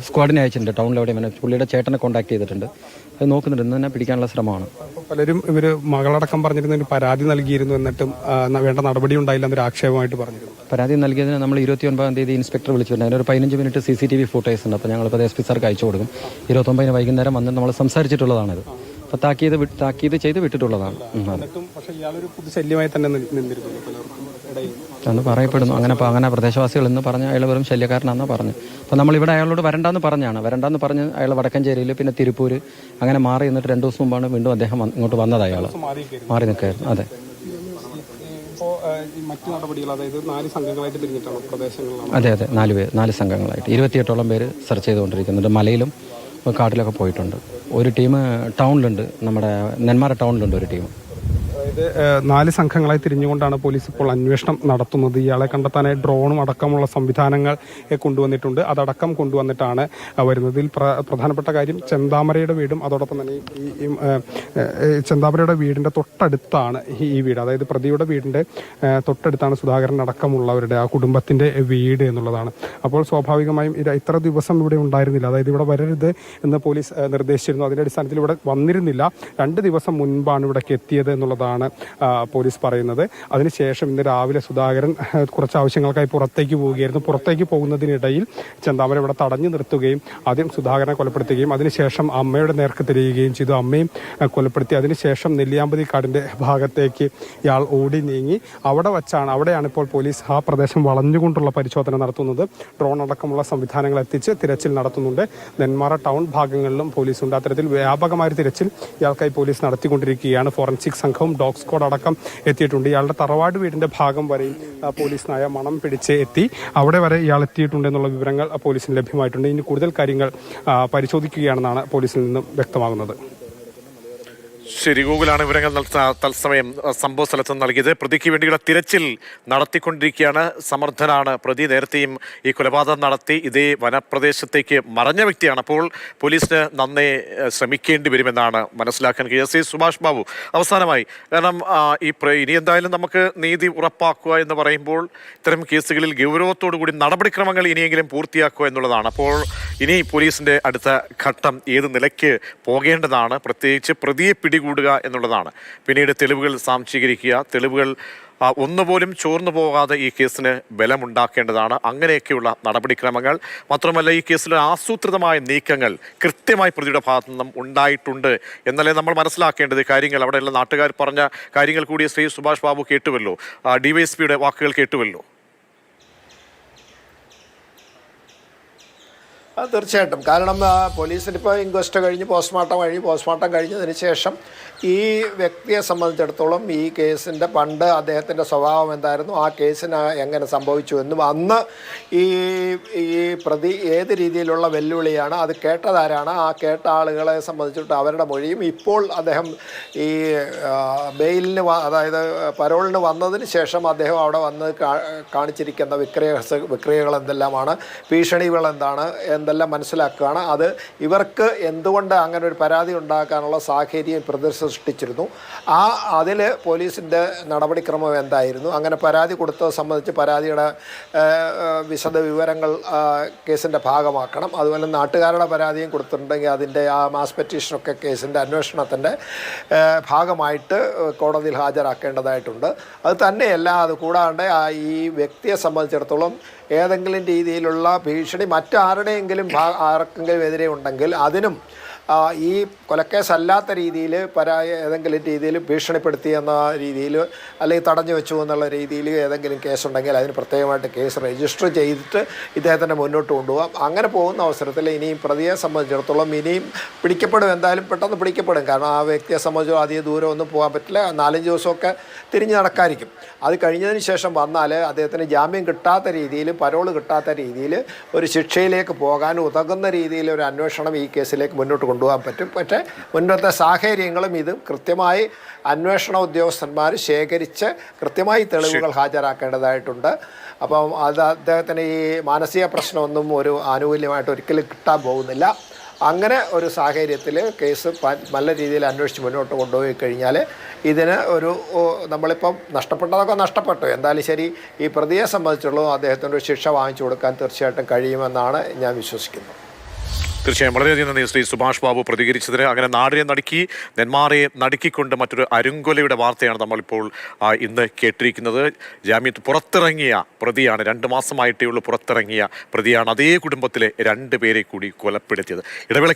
സ്ക്വാഡിനെ അയച്ചിട്ടുണ്ട്. ടൗണിൽ എവിടെയും പുള്ളിയുടെ ചേട്ടനെ കോൺടാക്ട് ചെയ്തിട്ടുണ്ട്. അത് നോക്കുന്നുണ്ട്. ഇന്ന് തന്നെ പിടിക്കാനുള്ള ശ്രമമാണ്. പലരും ഇവർ മകളടക്കം പറഞ്ഞിരുന്നതിന് പരാതി നൽകിയിരുന്നു, എന്നിട്ടും വേണ്ട നടപടി ഉണ്ടായില്ല എന്നൊരു ആക്ഷേപമായിട്ട് പറഞ്ഞിരുന്നു. പരാതി നൽകിയതിന് നമ്മൾ 29-ാം തീയതി ഇൻസ്പെക്ടർ വിളിച്ചിട്ടുണ്ട്. അതിനൊരു 15 മിനിറ്റ് CCTV ഫുട്ടേജ് ഉണ്ട്. അപ്പോൾ ഞങ്ങളിപ്പോൾ SP സാർക്ക് അയച്ചു കൊടുക്കും. 29-ന് വൈകുന്നേരം വന്ന് നമ്മൾ സംസാരിച്ചിട്ടുള്ളതാണിത്. അപ്പോൾ താക്കീത് ചെയ്ത് വിട്ടിട്ടുള്ളതാണ്. എന്ന് പറയപ്പെടുന്നു. അങ്ങനെ പ്രദേശവാസികൾ എന്ന് പറഞ്ഞ അയാൾ വെറും ശല്യക്കാരനാണെന്ന് പറഞ്ഞു. അപ്പോൾ നമ്മളിവിടെ അയാളോട് വരണ്ടാന്ന് പറഞ്ഞ് അയാൾ വടക്കഞ്ചേരിയിൽ പിന്നെ തിരുപ്പൂർ അങ്ങനെ മാറി എന്നിട്ട് 2 ദിവസം മുമ്പാണ് വീണ്ടും അദ്ദേഹം ഇങ്ങോട്ട് വന്നത്. അയാൾ മാറി നിൽക്കായിരുന്നു. അതെ. അതെ 4 സംഘങ്ങളായിട്ട് 28ഓളം പേര് സെർച്ച് ചെയ്തുകൊണ്ടിരിക്കുന്നുണ്ട്. മലയിലും കാട്ടിലൊക്കെ പോയിട്ടുണ്ട്. ഒരു ടീം ടൗണിലുണ്ട്, നമ്മുടെ നെന്മാറ ടൗണിലുണ്ട് ഒരു ടീം. അതായത് 4 സംഘങ്ങളായി തിരിഞ്ഞുകൊണ്ടാണ് പോലീസ് ഇപ്പോൾ അന്വേഷണം നടത്തുന്നത്. ഇയാളെ കണ്ടെത്താനായി ഡ്രോണും അടക്കമുള്ള സംവിധാനങ്ങൾ കൊണ്ടുവന്നിട്ടുണ്ട്. അതടക്കം കൊണ്ടുവന്നിട്ടാണ് വരുന്നത്. ഇതിൽ പ്രധാനപ്പെട്ട കാര്യം ചെന്താമരയുടെ വീടും അതോടൊപ്പം തന്നെ ഈ ചെന്താമരയുടെ വീടിൻ്റെ തൊട്ടടുത്താണ് ഈ വീട്. അതായത് പ്രതിയുടെ വീടിൻ്റെ തൊട്ടടുത്താണ് സുധാകരൻ അടക്കമുള്ളവരുടെ ആ കുടുംബത്തിൻ്റെ വീട് എന്നുള്ളതാണ്. അപ്പോൾ സ്വാഭാവികമായും ഇത്ര ദിവസം ഇവിടെ ഉണ്ടായിരുന്നില്ല, അതായത് ഇവിടെ വരരുത് എന്ന് പോലീസ് നിർദ്ദേശിച്ചിരുന്നു. അതിൻ്റെ അടിസ്ഥാനത്തിൽ ഇവിടെ വന്നിരുന്നില്ല. 2 ദിവസം മുൻപാണ് ഇവിടേക്ക് എത്തിയത് എന്നുള്ളതാണ് പോലീസ് പറയുന്നത്. അതിനുശേഷം ഇന്ന് രാവിലെ സുധാകരൻ കുറച്ച് ആവശ്യങ്ങൾക്കായി പുറത്തേക്ക് പോവുകയായിരുന്നു. പുറത്തേക്ക് പോകുന്നതിനിടയിൽ ചെന്താമര ഇവിടെ തടഞ്ഞു നിർത്തുകയും ആദ്യം സുധാകരനെ കൊലപ്പെടുത്തുകയും അതിനുശേഷം അമ്മയുടെ നേർക്ക് തിരിയുകയും ചെയ്തു. അമ്മയും കൊലപ്പെടുത്തി. അതിനുശേഷം നെല്ലിയാമ്പതി കാടിന്റെ ഭാഗത്തേക്ക് ഇയാൾ ഓടി നീങ്ങി. അവിടെയാണ് ഇപ്പോൾ പോലീസ് ആ പ്രദേശം വളഞ്ഞുകൊണ്ടുള്ള പരിശോധന നടത്തുന്നത്. ഡ്രോൺ അടക്കമുള്ള സംവിധാനങ്ങൾ എത്തിച്ച് തിരച്ചിൽ നടത്തുന്നുണ്ട്. നെന്മാറ ടൗൺ ഭാഗങ്ങളിലും പോലീസുണ്ട്. അത്തരത്തിൽ വ്യാപകമായ തിരച്ചിൽ ഇയാൾക്കായി പോലീസ് നടത്തിക്കൊണ്ടിരിക്കുകയാണ്. ഫോറൻസിക് സംഘവും ഡോഗ് സ്ക്വാഡ് അടക്കം എത്തിയിട്ടുണ്ട്. ഇയാളുടെ തറവാട് വീടിന്റെ ഭാഗം വരെയും പോലീസ് നായ മണം പിടിച്ച് എത്തി. അവിടെ വരെ ഇയാൾ എത്തിയിട്ടുണ്ട് എന്നുള്ള വിവരങ്ങൾ പോലീസിന് ലഭ്യമായിട്ടുണ്ട്. ഇനി കൂടുതൽ കാര്യങ്ങൾ പരിശോധിക്കുകയാണെന്നാണ് പോലീസിൽ നിന്നും വ്യക്തമാകുന്നത്. ശരി, ഗൂഗിളാണ് വിവരങ്ങൾ തത്സമയം സംഭവ സ്ഥലത്ത് നൽകിയത്. പ്രതിക്ക് വേണ്ടിയുള്ള തിരച്ചിൽ നടത്തിക്കൊണ്ടിരിക്കുകയാണ്. സമർത്ഥനാണ് പ്രതി. നേരത്തെയും ഈ കൊലപാതകം നടത്തി ഇതേ വനപ്രദേശത്തേക്ക് മറഞ്ഞ വ്യക്തിയാണ്. അപ്പോൾ പോലീസിന് നന്നേ ശ്രമിക്കേണ്ടി വരുമെന്നാണ് മനസ്സിലാക്കാൻ കഴിയുക. സുഭാഷ് ബാബു, അവസാനമായി, കാരണം ഇനി എന്തായാലും നമുക്ക് നീതി ഉറപ്പാക്കുക എന്ന് പറയുമ്പോൾ ഇത്തരം കേസുകളിൽ ഗൗരവത്തോടു കൂടി നടപടിക്രമങ്ങൾ ഇനിയെങ്കിലും പൂർത്തിയാക്കുക എന്നുള്ളതാണ്. അപ്പോൾ ഇനി പോലീസിന്റെ അടുത്ത ഘട്ടം ഏത് നിലയ്ക്ക് പോകേണ്ടതാണ്? പ്രത്യേകിച്ച് പ്രതിയെ പിടികൂടുക എന്നുള്ളതാണ്. പിന്നീട് തെളിവുകൾ സ്വാംശീകരിക്കുക, തെളിവുകൾ ഒന്നുപോലും ചോർന്നു പോകാതെ ഈ കേസിന് ബലമുണ്ടാക്കേണ്ടതാണ്. അങ്ങനെയൊക്കെയുള്ള നടപടിക്രമങ്ങൾ മാത്രമല്ല, ഈ കേസിലെ ആസൂത്രിതമായ നീക്കങ്ങൾ കൃത്യമായി പ്രതിയുടെ ഭാഗത്തു നിന്നും ഉണ്ടായിട്ടുണ്ട് എന്നല്ലേ നമ്മൾ മനസ്സിലാക്കേണ്ടത്. കാര്യങ്ങൾ അവിടെയുള്ള നാട്ടുകാർ പറഞ്ഞ കാര്യങ്ങൾ കൂടി ശ്രീ സുഭാഷ് ബാബു കേട്ടുവല്ലോ, DYSPയുടെ വാക്കുകൾ കേട്ടുവല്ലോ. തീർച്ചയായിട്ടും. കാരണം പോലീസിനിപ്പോൾ ഇൻക്വസ്റ്റ് കഴിഞ്ഞ് പോസ്റ്റ്മോർട്ടം കഴിഞ്ഞതിന് ശേഷം ഈ വ്യക്തിയെ സംബന്ധിച്ചിടത്തോളം ഈ കേസിൻ്റെ പണ്ട് അദ്ദേഹത്തിൻ്റെ സ്വഭാവം എന്തായിരുന്നു, ആ കേസിന് എങ്ങനെ സംഭവിച്ചു എന്നും അന്ന് ഈ പ്രതി ഏത് രീതിയിലുള്ള വെല്ലുവിളിയാണ്, അത് കേട്ടതാരാണ്, ആ കേട്ട ആളുകളെ സംബന്ധിച്ചിട്ട് അവരുടെ മൊഴിയും ഇപ്പോൾ അദ്ദേഹം ഈ ബെയിലിന് അതായത് പരോളിന് വന്നതിന് ശേഷം അദ്ദേഹം അവിടെ വന്ന് കാണിച്ചിരിക്കുന്ന വിക്രിയകൾ എന്തെല്ലാമാണ്, ഭീഷണികൾ എന്തെല്ലാം മനസ്സിലാക്കുകയാണ്. അത് ഇവർക്ക് എന്തുകൊണ്ട് അങ്ങനെ ഒരു പരാതി ഉണ്ടാക്കാനുള്ള സാഹചര്യം സൃഷ്ടിച്ചിരുന്നു. അതിൽ പോലീസിൻ്റെ നടപടിക്രമം എന്തായിരുന്നു, അങ്ങനെ പരാതി കൊടുത്തത് സംബന്ധിച്ച് പരാതിയുടെ വിശദ വിവരങ്ങൾ കേസിൻ്റെ ഭാഗമാക്കണം. അതുപോലെ നാട്ടുകാരുടെ പരാതിയും കൊടുത്തിട്ടുണ്ടെങ്കിൽ അതിൻ്റെ ആ മാസ് പെറ്റീഷനൊക്കെ കേസിൻ്റെ അന്വേഷണത്തിൻ്റെ ഭാഗമായിട്ട് കോടതിയിൽ ഹാജരാക്കേണ്ടതായിട്ടുണ്ട്. അത് തന്നെയല്ല, അത് കൂടാണ്ട് ഈ വ്യക്തിയെ സംബന്ധിച്ചിടത്തോളം ഏതെങ്കിലും രീതിയിലുള്ള ഭീഷണി മറ്റാരുടെയെങ്കിലും ആർക്കെങ്കിലും എതിരെ ഉണ്ടെങ്കിൽ അതിനും ഈ കൊലക്കേസല്ലാത്ത രീതിയിൽ ഏതെങ്കിലും രീതിയിൽ ഭീഷണിപ്പെടുത്തിയെന്ന രീതിയിൽ അല്ലെങ്കിൽ തടഞ്ഞു വെച്ചു എന്നുള്ള രീതിയിൽ ഏതെങ്കിലും കേസുണ്ടെങ്കിൽ അതിന് പ്രത്യേകമായിട്ട് കേസ് രജിസ്റ്റർ ചെയ്തിട്ട് ഇദ്ദേഹത്തിൻ്റെ മുന്നോട്ട് കൊണ്ടുപോകാം. അങ്ങനെ പോകുന്ന അവസരത്തിൽ ഇനിയും പ്രതിയെ സംബന്ധിച്ചിടത്തോളം ഇനിയും പിടിക്കപ്പെടും, എന്തായാലും പെട്ടെന്ന് പിടിക്കപ്പെടും. കാരണം ആ വ്യക്തിയെ സംബന്ധിച്ച് അധികം ദൂരം ഒന്നും പോകാൻ പറ്റില്ല, 4-5 ദിവസമൊക്കെ തിരിഞ്ഞ് നടക്കാതിരിക്കും. അത് കഴിഞ്ഞതിന് ശേഷം വന്നാൽ അദ്ദേഹത്തിന് ജാമ്യം കിട്ടാത്ത രീതിയിൽ, പരോള് കിട്ടാത്ത രീതിയിൽ ഒരു ശിക്ഷയിലേക്ക് പോകാൻ ഉതകുന്ന രീതിയിൽ ഒരു അന്വേഷണം ഈ കേസിലേക്ക് മുന്നോട്ട് കൊണ്ടുപോകാൻ പറ്റും. പക്ഷേ മുന്നത്തെ സാഹചര്യങ്ങളും ഇത് കൃത്യമായി അന്വേഷണ ഉദ്യോഗസ്ഥന്മാർ ശേഖരിച്ച് കൃത്യമായി തെളിവുകൾ ഹാജരാക്കേണ്ടതായിട്ടുണ്ട്. അപ്പം അത് അദ്ദേഹത്തിന് ഈ മാനസിക പ്രശ്നമൊന്നും ഒരു ആനുകൂല്യമായിട്ട് ഒരിക്കലും കിട്ടാൻ പോകുന്നില്ല. അങ്ങനെ ഒരു സാഹചര്യത്തിൽ കേസ് നല്ല രീതിയിൽ അന്വേഷിച്ച് മുന്നോട്ട് കൊണ്ടുപോയി കഴിഞ്ഞാൽ ഇതിന് നമ്മളിപ്പം നഷ്ടപ്പെട്ടതൊക്കെ നഷ്ടപ്പെട്ടു, എന്തായാലും ശരി ഈ പ്രതിയെ സംബന്ധിച്ചുള്ള അദ്ദേഹത്തിൻ്റെ ഒരു ശിക്ഷ വാങ്ങിച്ചു കൊടുക്കാൻ തീർച്ചയായിട്ടും കഴിയുമെന്നാണ് ഞാൻ വിശ്വസിക്കുന്നത്. തീർച്ചയായും വളരെയധികം നന്ദി ശ്രീ സുഭാഷ് ബാബു പ്രതികരിച്ചതിന്. അങ്ങനെ നാടിനെ നടുക്കി, നെന്മാറയെ നടുക്കിക്കൊണ്ട് മറ്റൊരു അരുങ്കൊലയുടെ വാർത്തയാണ് നമ്മളിപ്പോൾ ഇന്ന് കേട്ടിരിക്കുന്നത്. ജാമ്യത്തിൽ പുറത്തിറങ്ങിയ പ്രതിയാണ്, 2 മാസമായിട്ടേ ഉള്ളൂ പുറത്തിറങ്ങിയ പ്രതിയാണ് അതേ കുടുംബത്തിലെ 2 പേരെ കൂടി കൊലപ്പെടുത്തിയത്. ഇടവേള